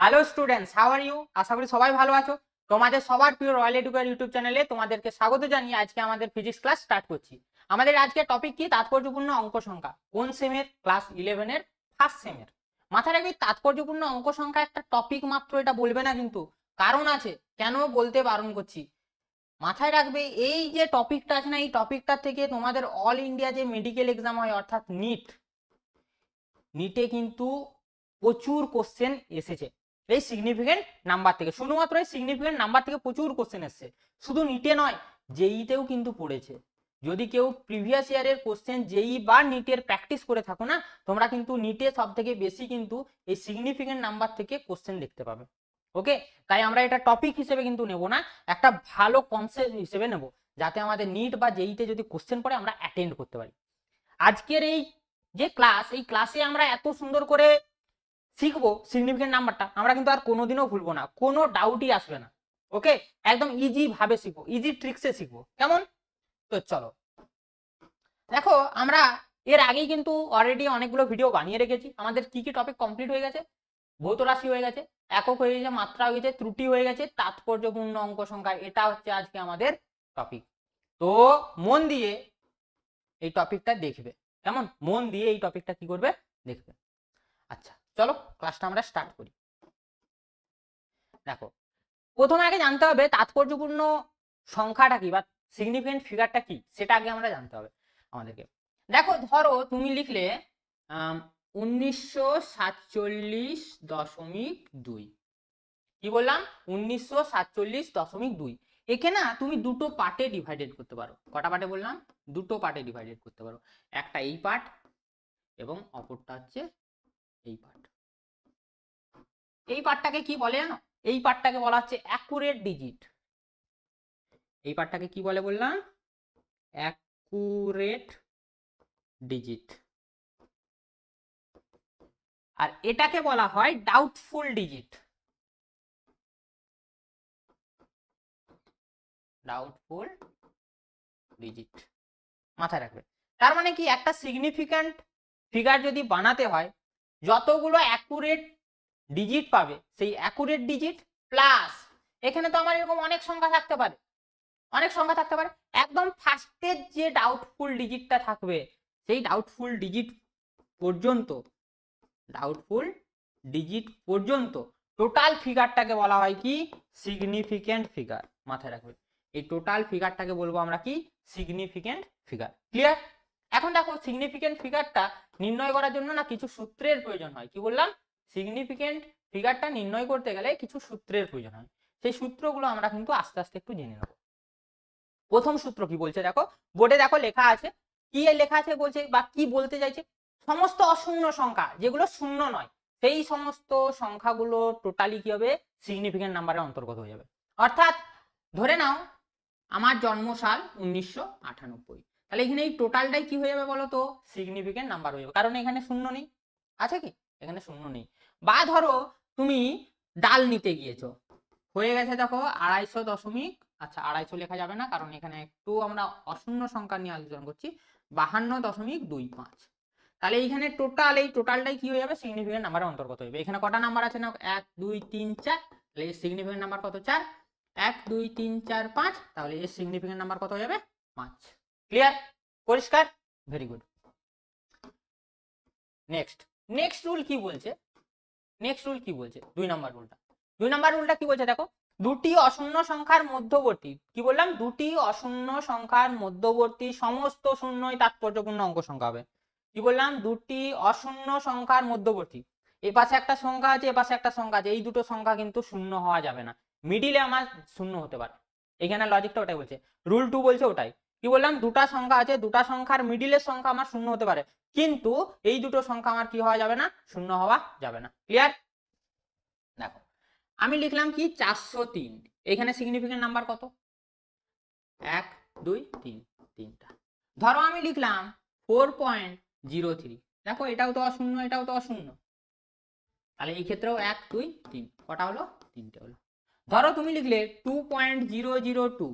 Hello students, how are you? আশা করি সবাই ভালো আছো। তোমাদের সবার প্রিয় রয়্যাল এডুকেয়ার ইউটিউব চ্যানেলে তোমাদেরকে স্বাগত জানিয়ে আজকে আমাদের ফিজিক্স ক্লাস স্টার্ট করছি। আমাদের আজকে টপিক কি? তাৎপর্যপূর্ণ অঙ্ক সংখ্যা। কোন সেমের? ক্লাস 11 এর ফার্স্ট সেমের। মাথায় রাখবে, তাৎপর্যপূর্ণ অঙ্ক সংখ্যা একটা টপিক মাত্র, এটা বলবে না কিন্তু, কারণ আছে কেন বলতে বারণ করছি। মাথায় রাখবে, এই যে টপিকটা আছে না, এই টপিকটা থেকে তোমাদের অল ইন্ডিয়া যে মেডিকেল এক্সাম হয় অর্থাৎ নিটে কিন্তু প্রচুর কোশ্চেন এসেছে এই সিগনিফিকেন্ট নাম্বার থেকে। শুধুমাত্র এই সিগনিফিকেন্ট নাম্বার থেকে প্রচুর কোশ্চেন এসেছে, শুধু নিটে নয়, জেইতেও কিন্তু পড়েছে। যদি কেউ প্রিভিয়াস ইয়ারের কোশ্চেন জেই বা নিটের প্র্যাকটিস করে থাকো না, তোমরা কিন্তু নিটে সব থেকে বেশি কিন্তু এই সিগনিফিকেন্ট নাম্বার থেকে কোশ্চেন দেখতে পাবে। ওকে, তাই আমরা এটা টপিক হিসেবে কিন্তু নেব না, একটা ভালো কনসেপ্ট হিসেবে নেব, যাতে আমাদের নিট বা জেইতে যদি কোশ্চেন পড়ে আমরা অ্যাটেন্ড করতে পারি। আজকের এই যে ক্লাস, এই ক্লাসে আমরা এত সুন্দর করে শিখবো সিগনিফিকেন্ট নাম্বারটা, আমরা কিন্তু আর কোনোদিনও ভুলবো না, কোনো ডাউটই আসবে না। ওকে, একদম ইজি ভাবে শিখবো, ইজি ট্রিক্সে শিখবো। কেমন? তো চলো দেখো, আমরা এর আগেই কিন্তু অলরেডি অনেকগুলো ভিডিও বানিয়ে রেখেছি। আমাদের কি কি টপিক কমপ্লিট হয়ে গেছে? ভৌত রাশি হয়ে গেছে, একক হয়ে গেছে, মাত্রা হয়ে গেছে, ত্রুটি হয়ে গেছে, তাৎপর্যপূর্ণ অঙ্ক সংখ্যা, এটা হচ্ছে আজকে আমাদের টপিক। তো মন দিয়ে এই টপিকটা দেখবে, কেমন? মন দিয়ে এই টপিকটা কি করবে? দেখবে। আচ্ছা চলো ক্লাসটা আমরা স্টার্ট করি। দেখো, প্রথমে আগে জানতে হবে তাৎপর্যপূর্ণ সংখ্যাটা কি বা সিগনিফিকেন্ট ফিগারটা কি, সেটা আগে আমরা জানতে হবে আমাদেরকে। দেখো, ধরো তুমি লিখলে 1947.2। কি বললাম? 1947.2। একে না তুমি দুটো পার্টে ডিভাইডেড করতে পারো। কটা পার্টে বললাম? দুটো পার্টে ডিভাইডেড করতে পারো। একটা এই পার্ট এবং অপরটা হচ্ছে এই পার্ট। এই পার্টটাকে কি বলে জানো? এই পার্টটাকে বলা হচ্ছে অ্যাকুরেট ডিজিট। এই পার্টটাকে কি বলে বললাম? Accurate digit. আর এটাকে বলা হয় ডাউটফুল ডিজিট। ডাউটফুল ডিজিট, মাথায় রাখবে। তার মানে কি, একটা সিগনিফিক্যান্ট ফিগার যদি বানাতে হয়, যতগুলো অ্যাকুরেট ডিজিট পাবে, সেই অ্যাকুরেট ডিজিট প্লাস, এখানে তো আমার এরকম অনেক সংখ্যা থাকতে পারে, অনেক সংখ্যা থাকতে পারে, একদম ফার্স্টের যে ডাউটফুল ডিজিটটা থাকবে, সেই ডাউটফুল ডিজিট পর্যন্ত, ডাউটফুল ডিজিট পর্যন্ত টোটাল ফিগারটাকে বলা হয় কি? Significant figure. মাথায় রাখবে, এই টোটাল ফিগারটাকে বলবো আমরা কি? Significant figure. ক্লিয়ার? এখন দেখো, সিগনিফিকেন্ট ফিগারটা নির্ণয় করার জন্য না কিছু সূত্রের প্রয়োজন হয়। কি বললাম? সিগনিফিকেন্ট ফিগারটা নির্ণয় করতে গেলে কিছু সূত্রের প্রয়োজন হয়। সেই সূত্রগুলো আমরা কিন্তু আস্তে আস্তে একটু জেনে নেব। প্রথম সূত্র কি বলছে দেখো, বোর্ডে দেখো লেখা আছে। কি লেখা আছে বলছে বা কি বলতে চাইছে? সমস্ত অশূন্য সংখ্যা যেগুলো শূন্য নয়, সেই সমস্ত সংখ্যাগুলো টোটালি কি হবে? সিগনিফিকেন্ট নাম্বারের অন্তর্গত হয়ে যাবে। অর্থাৎ ধরে নাও আমার জন্মসাল 1998, তাহলে এখানে এই টোটালটাই কি হয়ে যাবে বলো তো? সিগনিফিকেন্ট নাম্বার হয়ে যাবে, কারণ এখানে শূন্য নেই। আছে কি? এখানে শূন্য নেই। বা ধরো তুমি ডাল নিতে গিয়েছো, হয়ে গেছে দেখো 250 দশমিক, আচ্ছা 250 লেখা যাবে না, কারণ এখানে একটু আমরা অশূন্য সংখ্যা নিয়ে আলোচনা করছি। 52.25। তাহলে এইখানে টোটাল, এই টোটালটাই কি হয়ে যাবে? সিগনিফিকেন্ট নাম্বারের অন্তর্গত হবে। এখানে কটা নাম্বার আছে না? 1 2 3 4। তাহলে এর সিগনিফিকেন্ট নাম্বার কত? 4। 1 2 3 4 5। তাহলে এর সিগনিফিকেন্ট নাম্বার কত হয়ে যাবে? 5। ক্লিয়ার? পরিষ্কার? Very good. Next next rule কি বলছে? নেক্সট রুল কি বলছে? 2 নম্বর রুলটা। 2 নম্বর রুলটা কি বলছে দেখো, দুটি অশূন্য সংখ্যার মধ্যবর্তী, কি বললাম? দুটি অশূন্য সংখ্যার মধ্যবর্তী সমস্ত শূন্যই তাৎপর্যপূর্ণ অঙ্ক সংখ্যা হবে। কি বললাম? দুটি অশূন্য সংখ্যার মধ্যবর্তী, এই পাশে একটা সংখ্যা আছে, এ পাশে একটা সংখ্যা আছে, এই দুটো সংখ্যা কিন্তু শূন্য হওয়া যাবে না। মিডিলে আমার শূন্য হতে পারে, এখানে লজিকটা ওটাই বলছে। রুল 2 বলছে ওটাই। কি বললাম? দুটা সংখ্যা আছে, দুটা সংখ্যার মিডিলের সংখ্যা আমার শূন্য হতে পারে, কিন্তু এই দুটো সংখ্যা আমার কি হওয়া যাবে না? শূন্য হওয়া যাবে না। ক্লিয়ার? দেখো, আমি লিখলাম কি 403, এখানে সিগনিফিকেন্ট নাম্বার কত? 1 2 3, তিনটা। ধরো আমি লিখলাম 4.03, দেখো এটাও তো অশূন্য, এটাও তো অশূন্য, তাহলে এই ক্ষেত্রেও 1 2 3, কটা হলো? তিনটে হলো। ধরো তুমি লিখলে 2.002,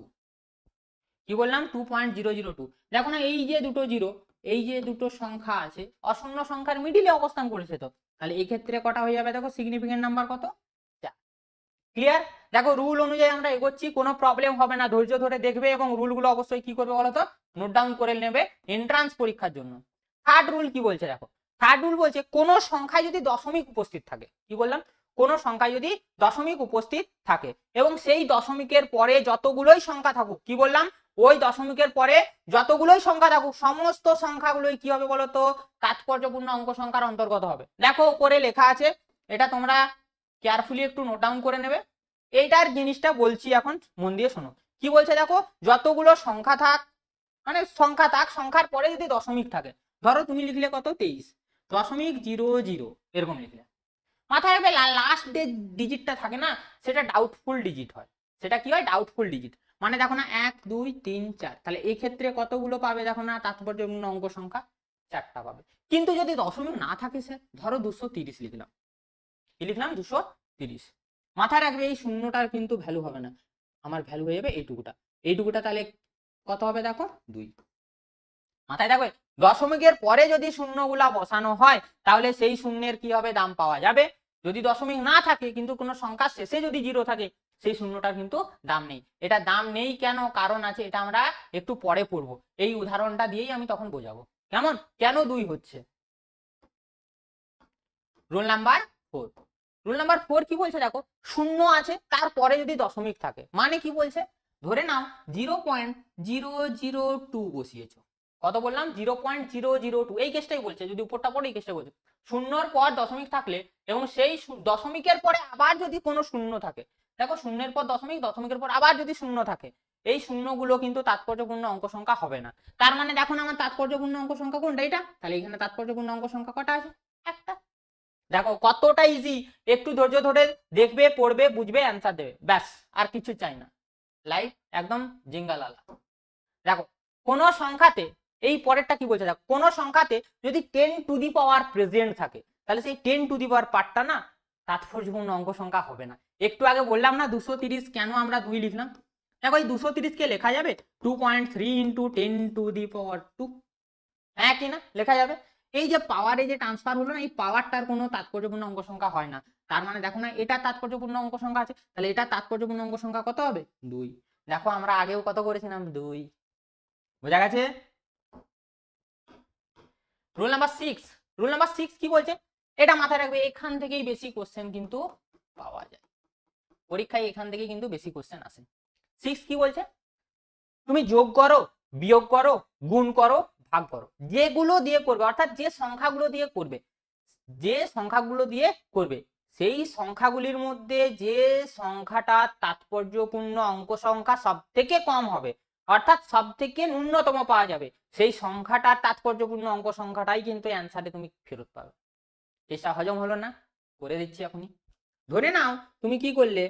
কি বললাম? 2.002। দেখো না, এই যে দুটো জিরো, এই যে দুটো সংখ্যা আছে অশূন্য সংখ্যার মিডিলে অবস্থান করেছে, তো তাহলে এই ক্ষেত্রে কটা হয়ে যাবে? দেখো সিগনিফিকেন্ট নাম্বার কত? ক্লিয়ার? দেখো রুল অনুযায়ী আমরা এগোচ্ছি, কোনো প্রবলেম হবে না, ধৈর্য ধরে দেখবে এবং রুলগুলো অবশ্যই কি করবে বলো তো, নোট ডাউন করে নেবে এন্ট্রান্স পরীক্ষার জন্য। থার্ড রুল কি বলছে দেখো, থার্ড রুল বলছে কোনো সংখ্যায় যদি দশমিক উপস্থিত থাকে, কি বললাম, কোনো সংখ্যায় যদি দশমিক উপস্থিত থাকে এবং সেই দশমিকের পরে যতগুলোই সংখ্যা থাকুক, কি বললাম, ওই দশমিকের পরে যতগুলোই সংখ্যা থাকুক সমস্ত সংখ্যাগুলোই কি হবে বলতো, তাৎপর্যপূর্ণ অঙ্ক সংখ্যার অন্তর্গত হবে। দেখো উপরে লেখা আছে, এটা তোমরা কেয়ারফুলি একটু নোট ডাউন করে নেবে। এইটার জিনিসটা বলছি এখন, মন দিয়ে শোনো। কি বলছে দেখো, যতগুলো সংখ্যা থাক, মানে সংখ্যা থাক, সংখ্যার পরে যদি দশমিক থাকে, ধরো তুমি লিখলে কত 23.00 এরকম লিখলে, মাথায় রাখবে লাস্ট যে ডিজিটটা থাকে না, সেটা ডাউটফুল ডিজিট হয়। সেটা কি হয়, ডাউটফুল ডিজিট। মানে দেখো না 1 2 3 4, তাহলে এই ক্ষেত্রে কতগুলো পাবে দেখো না, তাৎপর্যপূর্ণ অঙ্ক সংখ্যা 4টা পাবে। কিন্তু যদি দশমিক না থাকে স্যার, ধরো 230 লিখলাম, কি লিখলাম 230, মাথায় রাখবে এই শূন্যটার কিন্তু ভ্যালু হবে না, আমার ভ্যালু হয়ে যাবে এইটুকুটা। এইটুকুটা তাহলে কত হবে দেখো 2। মাথায় রাখবে দশমিকের পরে যদি শূন্যগুলা বসানো হয় তাহলে সেই শূন্যের কি হবে, দাম পাওয়া যাবে। যদি দশমিক না থাকে কিন্তু কোনো সংখ্যার শেষে যদি 0 থাকে, সেই শূন্যটার কিন্তু দাম নেই। এটা দাম নেই কেন, কারণ আছে, এটা আমরা একটু পরে পড়বো। এই উদাহরণটা দিয়েই আমি তখন বোঝাবো কেমন, কেন 2 হচ্ছে। রুল নাম্বার 4, রুল নাম্বার 4 কি বলছে দেখো, শূন্য আছে তারপরে যদি দশমিক থাকে, মানে কি বলছে, ধরে নাও 0.002 বসিয়েছো, কত বললাম 0.002, এই কেসটাই বলছে, যদি উপরটা পড়ে এই কেসটাই বলছে। শূন্যর পর দশমিক থাকলে এবং সেই দশমিকের পরে আবার যদি কোনো শূন্য থাকে, দেখো শূন্যের পর দশমিক, দশমিকের পর আবার যদি শূন্য থাকে, এই শূন্যগুলো কিন্তু তাৎপর্যপূর্ণ অঙ্ক সংখ্যা হবে না। তার মানে দেখো না আমার তাৎপর্যপূর্ণ অঙ্ক সংখ্যা কোনটা, এটা, তাহলে এখানে তাৎপর্যপূর্ণ অঙ্ক সংখ্যা কটা আছে, একটা। দেখো কতটা ইজি, একটু ধৈর্য ধরে দেখবে, পড়বে, বুঝবে, অ্যান্সার দেবে, ব্যাস, আর কিছু চাই না, লাইফ একদম জিঙ্গালালা। দেখো কোন সংখ্যাতে, এই পরেরটা কি বলছে দেখো, কোন সংখ্যাতে যদি 10 টু দি পাওয়ার প্রেজেন্ট থাকে, তাহলে সেই 10 টু দি পাওয়ার পার্টটা না তাৎপর্যপূর্ণ অঙ্ক সংখ্যা হবে না। একটু আগে বললাম না 230 কেন আমরা 2 লিখলাম, দেখো এই 230 কে লেখা যাবে 2.3 × 10 টু দি পাওয়ার 2, হ্যাঁ কি না, লেখা যাবে। এই যে পাওয়ারে যে ট্রান্সফার হলো না, এই পাওয়ারটার কোনো তাৎপর্যপূর্ণ অঙ্ক সংখ্যা হয় না। তার মানে দেখো না এটা তাৎপর্যপূর্ণ অঙ্ক সংখ্যা আছে, তাহলে এটা তাৎপর্যপূর্ণ অঙ্ক সংখ্যা কত হবে 2। দেখো আমরা আগেও কত করেছিলাম 2, বোঝা গেছে। রুল নাম্বার 6, রুল নাম্বার 6 কি বলছে, এটা মাথায় রাখবে, এখান থেকেই বেশি কোশ্চেন কিন্তু পাওয়া যায় পরীক্ষায়, এখান থেকেই কিন্তু বেশি কোশ্চেন আসে। 6 কি বলছে, তুমি যোগ করো, বিয়োগ করো, গুণ করো, ভাগ করো, যেগুলো দিয়ে করবে, অর্থাৎ যে সংখ্যাগুলো দিয়ে করবে, যে সংখ্যাগুলো দিয়ে করবে, সেই সংখ্যাগুলির মধ্যে যে সংখ্যাটা তাৎপর্যপূর্ণ অঙ্ক সংখ্যা সব থেকে কম হবে, অর্থাৎ সব থেকে ন্যূনতম পাওয়া যাবে, সেই সংখ্যাটার তাৎপর্যপূর্ণ অঙ্ক সংখ্যাটাই কিন্তু অ্যান্সারে তুমি ফেরত পাবে। চেষ্টা হজম হলো না, করে দিচ্ছি এখনই। ধরে নাও তুমি কি করলে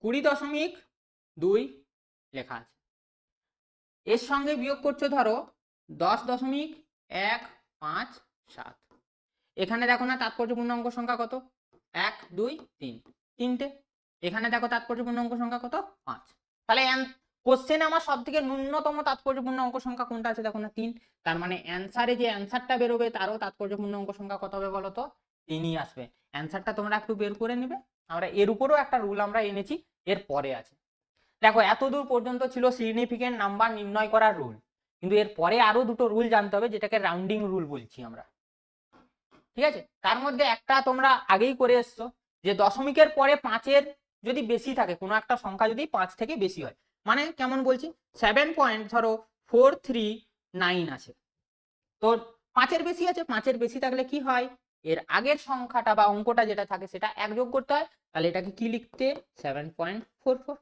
20.2 লেখা আছে, এর সঙ্গে বিয়োগ করছো ধরো 10.157, এখানে দেখো না তাৎপর্যপূর্ণ অঙ্ক সংখ্যা কত, 1 2 3, তিনটে, এখানে দেখো তাৎপর্যপূর্ণ অঙ্ক সংখ্যা কত 5, তাহলে কোশ্চেনে আমার সব থেকে ন্যূনতম তাৎপর্যপূর্ণ অঙ্ক সংখ্যা কোনটা আছে দেখো না 3, তার মানে অ্যান্সারে যে অ্যান্সারটা বেরোবে তারও তাৎপর্যপূর্ণ অঙ্ক সংখ্যা কত হবে বলো তো, 3ই আসবে। অ্যান্সারটা তোমরা একটু বের করে নেবে, আমরা এর উপরেও একটা রুল আমরা এনেছি, এর পরে আছে। দেখো এতদূর পর্যন্ত ছিল সিগনিফিকেন্ট নাম্বার নির্ণয় করার রুল, কিন্তু এর পরে আরো দুটো রুল জানতে হবে, যেটাকে রাউন্ডিং রুল বলছি আমরা, ঠিক আছে। তার মধ্যে একটা তোমরা আগেই করে এসছো, যে দশমিকের পরে 5-এর যদি বেশি থাকে, কোনো একটা সংখ্যা যদি 5 থেকে বেশি হয়, মানে কেমন বলছি, 7.439 আছে, তো 5-এর বেশি আছে, 5-এর বেশি থাকলে কি হয়, এর আগের সংখ্যাটা বা অঙ্কটা যেটা থাকে সেটা 1 যোগ করতে হয়, তাহলে এটাকে কি লিখতে 7.44,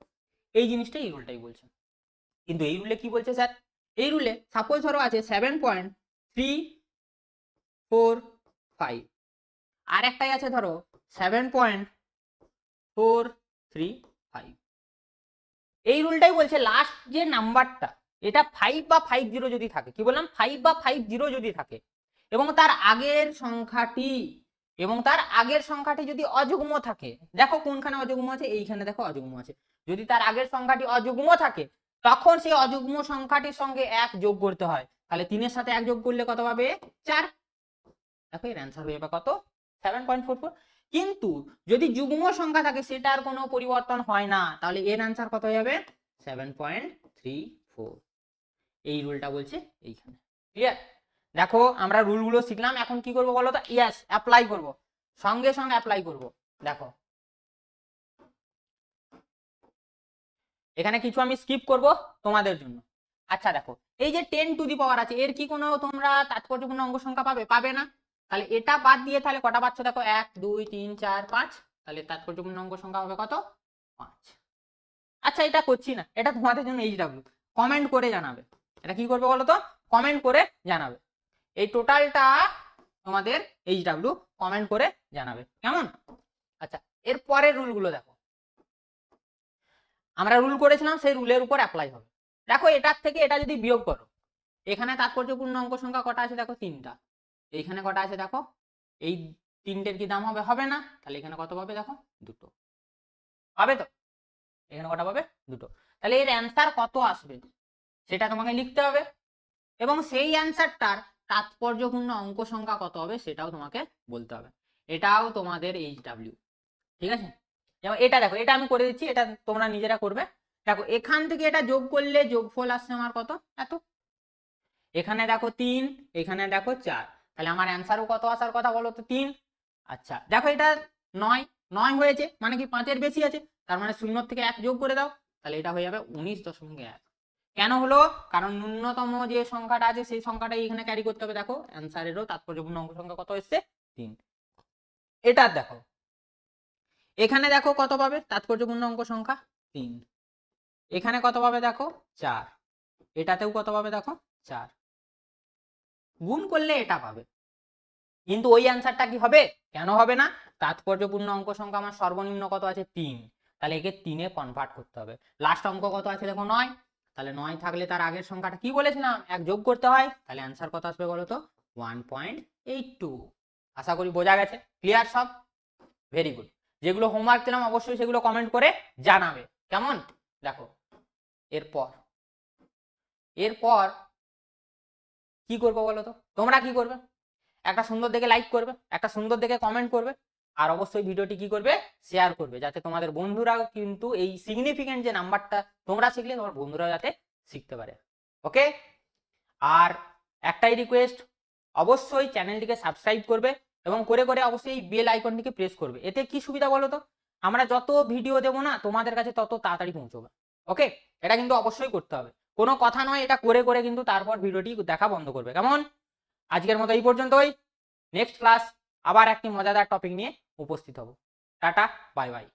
এই জিনিসটা এই রুলটাই বলছে। কিন্তু এই রুলে কি বলছে স্যার, এই রুলে সাপোজ ধরো আছে 7.345, আর একটাই আছে ধরো 7.435, এই রুলটাই বলছে লাস্ট যে নাম্বারটা, এটা 5 বা 50 যদি থাকে, কি বললাম 5 বা 50 যদি থাকে, এবং তার আগের সংখ্যাটি যদি অযুগ্ম থাকে, দেখো কোনখানে অযুগ্ম আছে, এইখানে দেখো অযুগ্ম আছে, যদি তার আগের সংখ্যাটি অযুগ্ম থাকে তখন সেই অযুগ্ম সংখ্যাটির সঙ্গে 1 যোগ করতে হয়, তাহলে 3-এর সাথে 1 যোগ করলে কত পাবে 4, দেখো এর অ্যান্সার হয়ে যাবে কত 7.44। কিন্তু যদি যুগ্ম সংখ্যা থাকে সেটার কোনো পরিবর্তন হয় না, তাহলে এর অ্যান্সার কত হয়ে যাবে 7.34। এই রুলটা বলছে এইখানে। ক্লিয়ার? দেখো আমরা রুলগুলো শিখলাম, এখন কি করব বলো তো? ইয়েস, অ্যাপ্লাই করব, সঙ্গে সঙ্গে অ্যাপ্লাই করব। দেখো এখানে কিছু আমি স্কিপ করব তোমাদের জন্য। আচ্ছা দেখো, এই যে 10 টু দি পাওয়ার আছে, এর কি কোনো তোমরা তাৎপর্যপূর্ণ অঙ্ক সংখ্যা পাবে? পাবে না। তাহলে এটা বাদ দিয়ে তাহলে কটা পাচ্ছ? দেখো 1 2 3 4 5, তাহলে তাৎপর্যপূর্ণ অঙ্ক সংখ্যা হবে কত? 5। আচ্ছা এটা করছি না, এটা তোমাদের জন্য এইচডব্লিউ, কমেন্ট করে জানাবে। এটা কি করবে বলো তো? কমেন্ট করে জানাবে। এই টোটালটা তোমাদের এইচডব্লিউ কমেন্ট করে জানাবে, কেমন? আচ্ছা এর পরের রুলগুলো দেখো, আমরা রুল করেছিলাম সেই রুলের উপর অ্যাপ্লাই হবে। দেখো এটার থেকে এটা যদি বিয়োগ করো, এখানে তাৎপর্যপূর্ণ অঙ্ক সংখ্যা কটা আছে দেখো? 3টা। এইখানে কটা আছে দেখো? এই 3টের কি দাম হবে? হবে না। তাহলে এখানে কত পাবে দেখো? 2টো হবে তো? এখানে কটা পাবে? 2টো। তাহলে এর অ্যান্সার কত আসবে সেটা তোমাকে লিখতে হবে, এবং সেই অ্যান্সারটার তাৎপর্যপূর্ণ অঙ্ক সংখ্যা কত হবে সেটাও তোমাকে বলতে হবে। এটাও তোমাদের এইচডব্লিউ, ঠিক আছে? যেমন এটা দেখো, এটা আমি করে দিচ্ছি, এটা তোমরা নিজেরা করবে। দেখো এখান থেকে এটা যোগ করলে যোগফল আসছে আমার কত? এত। এখানে দেখো 3, এখানে দেখো 4, তাহলে আমার অ্যান্সারও কত আসার কথা বলো তো? 3। আচ্ছা দেখো এটা 9 হয়েছে, মানে কি 5-এর বেশি আছে, তার মানে 0 থেকে 1 যোগ করে দাও, তাহলে এটা হয়ে যাবে 19.1। কেন হলো? কারণ ন্যূনতম যে সংখ্যাটা আছে সেই সংখ্যাটা এখানে ক্যারি করতে হবে। দেখো অ্যান্সারেরও তাৎপর্যপূর্ণ অঙ্ক সংখ্যা কত এসছে? 3। এটা দেখো এখানে দেখো কত পাবে তাৎপর্যপূর্ণ অঙ্ক সংখ্যা? 3। এখানে কত পাবে দেখো? 4। এটাতেও কত পাবে দেখো? 4। গুণ করলে এটা পাবে, কিন্তু ওই অ্যান্সারটা কি হবে? কেন হবে না? তাৎপর্যপূর্ণ অঙ্ক সংখ্যা আমার সর্বনিম্ন কত আছে? 3। তাহলে একে 3-এ কনভার্ট করতে হবে। লাস্ট অঙ্ক কত আছে দেখো? 9। তাহলে 9 থাকলে তার আগের সংখ্যাটা কি বলেছিলাম? 1 যোগ করতে হয়। তাহলে অ্যান্সার কত আসবে বলো তো? 1.82। আশা করি বোঝা গেছে। ক্লিয়ার সব? Very good. যেগুলো হোমওয়ার্ক দিলাম অবশ্যই সেগুলো কমেন্ট করে জানাবে, কেমন? দেখো এরপর কি করবো বলো তো? তোমরা কি করবে? একটা সুন্দর দেখে লাইক করবে, একটা সুন্দর দেখে কমেন্ট করবে, আর অবশ্যই ভিডিওটি কি করবে? শেয়ার করবে, যাতে তোমাদের বন্ধুরাও কিন্তু এই সিগনিফিকেন্ট যে নাম্বারটা তোমরা শিখলে তোমার বন্ধুরাও যাতে শিখতে পারে। ওকে? আর একটাই রিকোয়েস্ট, অবশ্যই চ্যানেলটিকে সাবস্ক্রাইব করবে এবং করে করে অবশ্যই এই বেল আইকনটিকে প্রেস করবে। এতে কি সুবিধা বলো তো? আমরা যত ভিডিও দেবো না তোমাদের কাছে তত তাড়াতাড়ি পৌঁছবে। ওকে? এটা কিন্তু অবশ্যই করতে হবে, কোনো কথা নয়, এটা করে করে কিন্তু তারপর ভিডিওটি দেখা বন্ধ করবে, কেমন? আজকের মতো এই পর্যন্তই। নেক্সট ক্লাস আবার একটি মজাদার টপিক নিয়ে উপস্থিত হব। Tata, bye bye.